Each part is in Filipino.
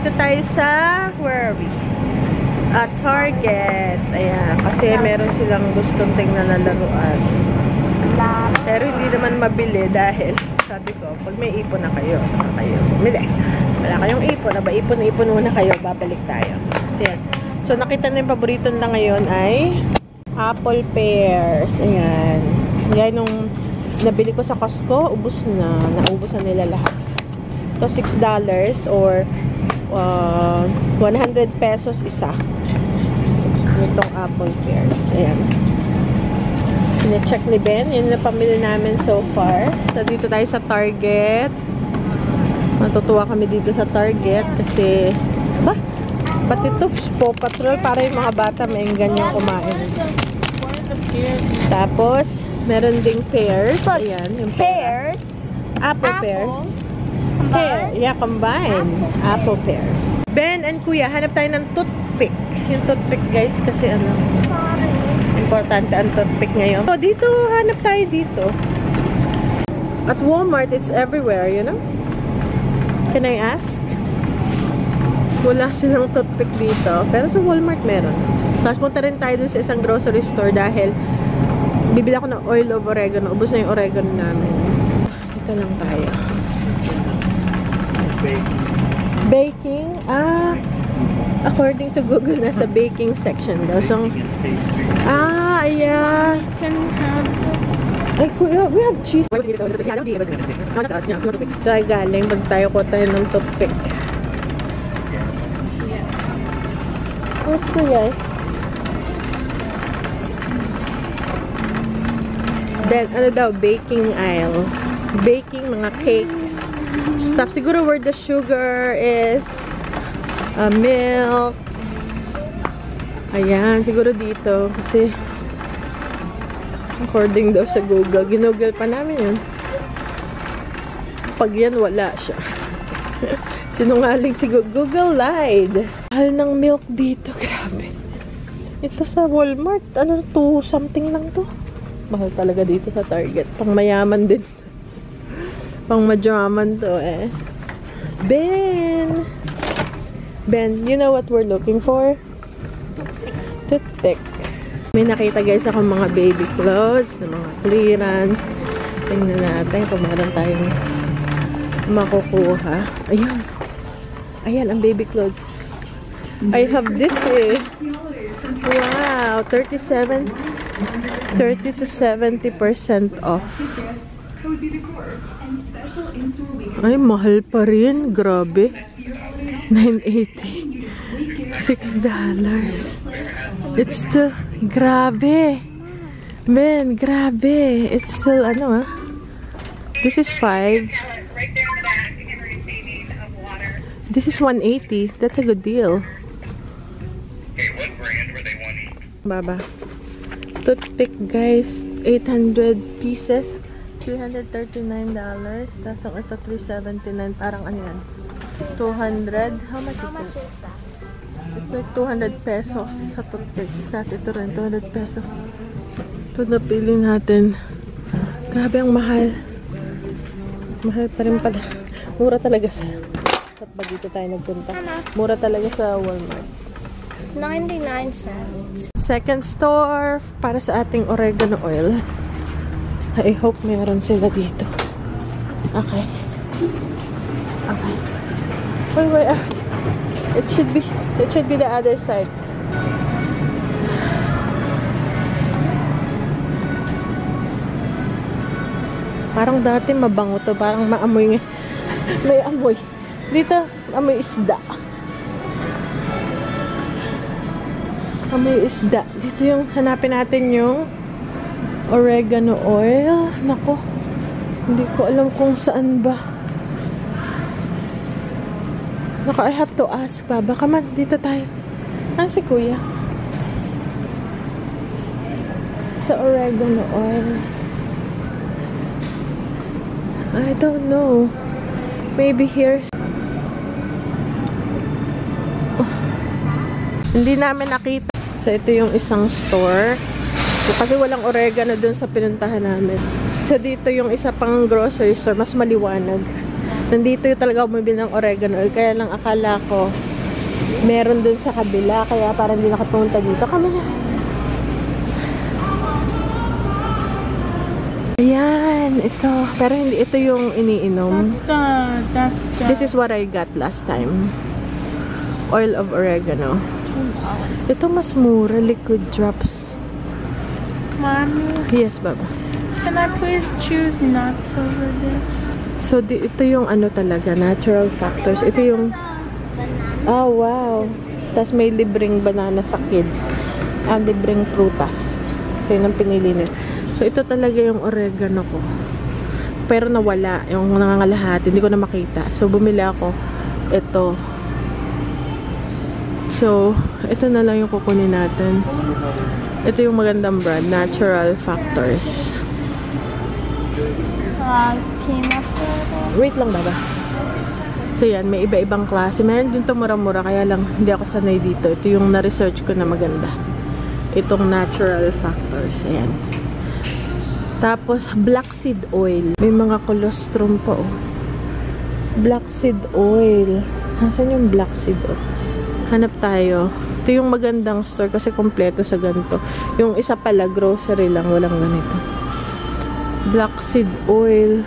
Dito tayo sa, where are we? Target. Ayan, kasi meron silang gustong tingnan na laruan. Pero hindi naman mabili dahil sabi ko, pag may ipon na kayo, saka kayo bumili. Wala kayong ipon, ipon muna kayo, babalik tayo. So, nakita na yung paborito nila ngayon ay apple pears. Ayan. Yan nung nabili ko sa Costco, ubos na. Naubos na nila lahat. Ito, $6 or 100 pesos isa. Itong apple pears. Ayan. Pina-check ni Ben. Yun na pamili namin so far. So, dito tayo sa Target. Matutuwa kami dito sa Target kasi, pati ito, Paw Patrol, para yung mga bata may ganyan kumain. Tapos, meron ding pears. Ayan, yung pears. Apple pears. Pear. Yeah, combine. Apple pears. Ben and Kuya, hanap tayo ng toothpick. Yung toothpick, guys, kasi importante ang toothpick ngayon. So, dito, hanap tayo dito. At Walmart, it's everywhere, you know? Can I ask? Wala silang toothpick dito. Pero sa Walmart meron. Tapos punta rin tayo dun sa isang grocery store dahil bibili ako ng oil of oregano. Ubus na yung oregano namin. Dito lang tayo. Baking? According to Google, nasa baking section daw. So, yeah. Ay, Kuya, we have cheese. Tayo galing. Pag tayo ko tayo ng toothpick. What's Kuya? Then, ano daw? Baking aisle. Baking, mga cakes. Stuff. Siguro where the sugar is. Milk. Ayan, siguro dito. Kasi, according daw sa Google, ginugol pa namin yun. Pag yan, wala siya. Sinungaling si Google lied. Mahal ng milk dito, grabe. Ito sa Walmart, ano, 2 something lang to. Mahal talaga dito sa Target. Pang mayaman din. Pang madraman to eh. Ben, you know what we're looking for? Toothpick. May nakita guys ako mga baby clothes, na mga clearance. Tingnan natin kung meron tayong makukuha. Ayun. Ayan ang baby clothes. I have this eh. Wow, 30 to 70% off. Ay, mahal pa rin. Grabe. $9.80. $6. It's still, grabe. Man, grabe. It's still, ano This is 5. This is $180. That's a good deal. Okay, what brand were they wanting? Baba. Toothpick, guys. 800 pieces. $339. Tapos ang ito, $379. Parang ano yan? 200. How much is that? It's like 200 pesos sa toothpick. Kasi ito rin, 200 pesos. Ito napili natin. Grabe ang mahal. Mahal pa rin pala. Mura talaga sa... At ba dito tayo nagpunta? Mura talaga sa Walmart. 99 cents. Second store para sa ating oregano oil. I hope meron sila dito. Okay. Okay. Wait. It should be the other side. Parang dati mabango to, parang maamoy. May amoy. Dito, amoy isda. Amoy isda. Dito yung hanapin natin yung oregano oil. Nako. Hindi ko alam kung saan ba. Nako, I have to ask pa. Baka man, dito tayo. Si Kuya. Sa oregano oil. I don't know. Maybe here. Oh. Hindi namin nakita. So, ito yung isang store. So, kasi walang oregano dun sa pinuntahan namin. So, dito yung isa pang grocery store. Mas maliwanag. Nandito yung talaga bumibili ng oregano oil. Kaya lang akala ko meron dun sa kabila. Kaya parang hindi nakapunta dito. Kami na. Ayan, ito. Pero hindi ito yung iniinom. This is what I got last time. Oil of oregano. Ito mas mura, liquid drops. Mommy, Yes, Baba. can I please choose nuts over there? So, ito yung ano talaga, natural factors. Ito yung, oh wow. Tapos may libreng banana sa kids. Libreng prutas. So, yun ang pinili nila. So, ito talaga yung oregano ko. Pero nawala. Yung nangangalahati. Hindi ko na makita. So, bumili ako. Ito. So, ito na lang yung kukunin natin. Ito yung magandang brand. Natural Factors. Peanut butter. Wait lang, Baba. So, yan. May iba-ibang klase. Meron din to mura-mura. Kaya lang, hindi ako sanay dito. Ito yung na-research ko na maganda. Itong Natural Factors. Ayan. Tapos, black seed oil. May mga colostrum pa, oh. Black seed oil. Nasaan yung black seed oil? Hanap tayo. Ito yung magandang store kasi kompleto sa ganito. Yung isa pala, grocery lang. Walang ganito. Black seed oil.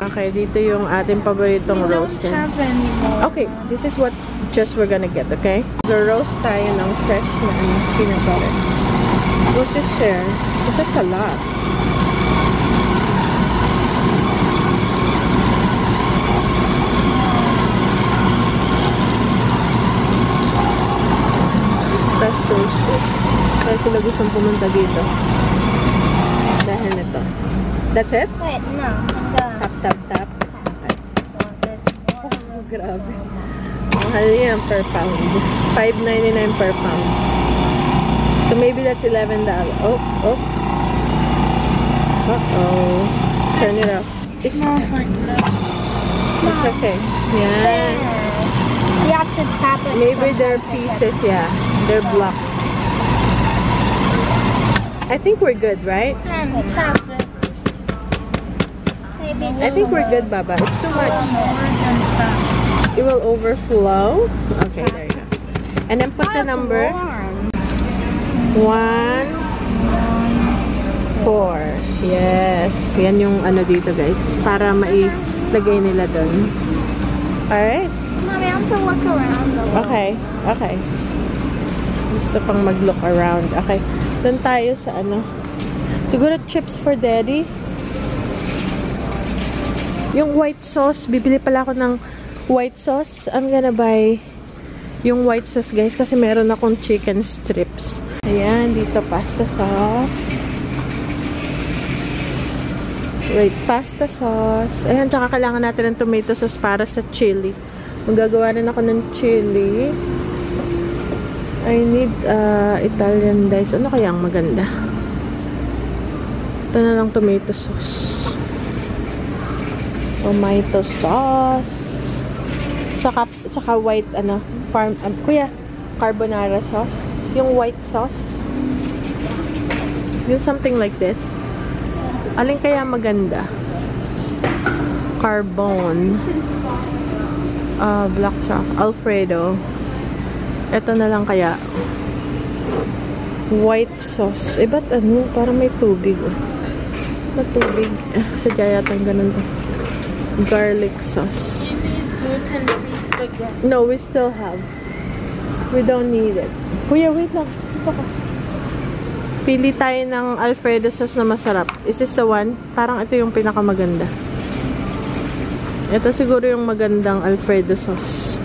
Okay, dito yung ating paboritong roasted. Okay, this is what just we're gonna get, okay? The roast tayo ng fresh na peanut butter. We'll just share. Because that's a lot. Fresh roasted. Kaya sila gustong pumunta dito. Dahil nito. That's it? Wait, no. Tap, tap, tap. Okay. So this one. Oh, grabe. Mahal yan per pound. $5.99 per pound. So maybe that's $11. Oh, oh. Uh-oh. Turn it up. Smells like that. It's okay. Yeah. You have to tap it. Maybe they're pieces, yeah. They're blocked. I think we're good, right? And tap it. Maybe I think we're good, Baba. It's too much. It will overflow. Okay, there you go. And then put the number. 1, 4. Yes. Yan yung ano dito, guys. Para mailagay nila doon. Alright? Mommy, I want to look around a little. Okay. Okay. Gusto pang mag-look around. Okay. Doon tayo sa ano. Siguro chips for daddy. Yung white sauce. Bibili pala ako ng white sauce. I'm gonna buy yung white sauce, guys. Kasi meron akong chicken strips. Ayan. Dito pasta sauce. Wait. Pasta sauce. Ayan. Tsaka kailangan natin ng tomato sauce para sa chili. Magagawa rin ako ng chili. I need Italian dice. Ano kaya ang maganda? Ito na lang tomato sauce. Tomato sauce. Saka white, kuya, carbonara sauce. Yung white sauce. Yung something like this. Alin kaya maganda? Carbon. Black chocolate. Alfredo. Ito na lang kaya. White sauce. Eh, ba't ano? Parang may tubig. May tubig. Sadya yata ganun to. Garlic sauce. No, we still have. We don't need it. Kuya, wait lang. Ito ka. Pili tayo ng Alfredo sauce na masarap. Is this the one? Parang ito yung pinakamaganda. Ito siguro yung magandang Alfredo sauce.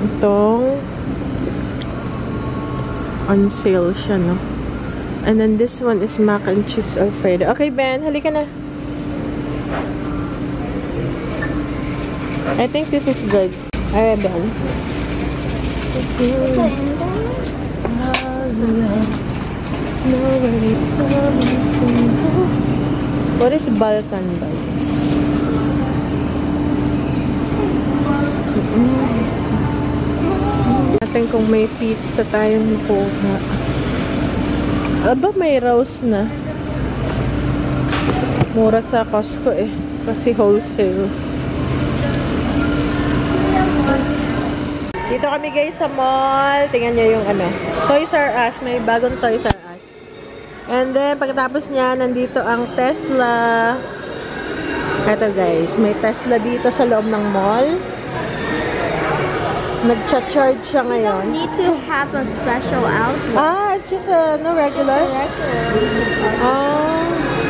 Itong on sale siya, no? And then this one is mac and cheese Alfredo. Okay, Ben, halika na. I think this is good. Alright, Ben. What is Balkan Bites? Natin kung may pizza tayong nakuha. Aba, may rose na. Mura sa Costco eh. Kasi wholesale. Dito kami guys sa mall. Tingnan nyo yung ano. Toys R Us. May bagong Toys R Us. And then, pagkatapos niya, nandito ang Tesla. Ito guys. May Tesla dito sa loob ng mall. Nagcha-charge siya ngayon. Need to have a special outlet. Ah, it's just a no regular? Oh.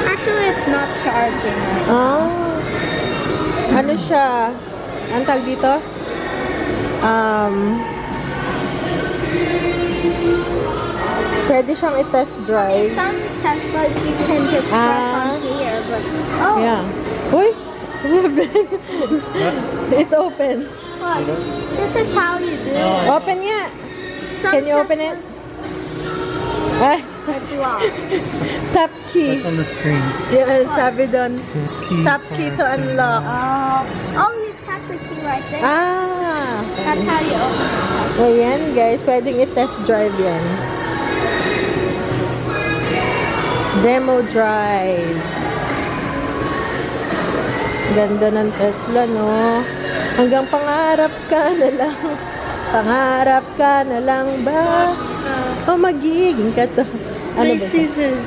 Actually, it's not charging. Oh. Ano siya? Ang tag dito? Pwede siyang i-test drive. Some Teslas you can just press on here, but Yeah. Uy! It opens. look, this is how you do it. Open nga! Some Can you open it? Teslas, Ah, it's locked. tap key. On the screen. Yan, sabi doon. Tap key to unlock. Oh, you tap the key right there. Ah! That's how you open it. Ayan guys, pwedeng i-test drive yan. Demo drive. Ganda ng Tesla, no? Hanggang pangarap ka na lang. Pangarap ka na lang ba? O magiging ka to. Ano ba? This is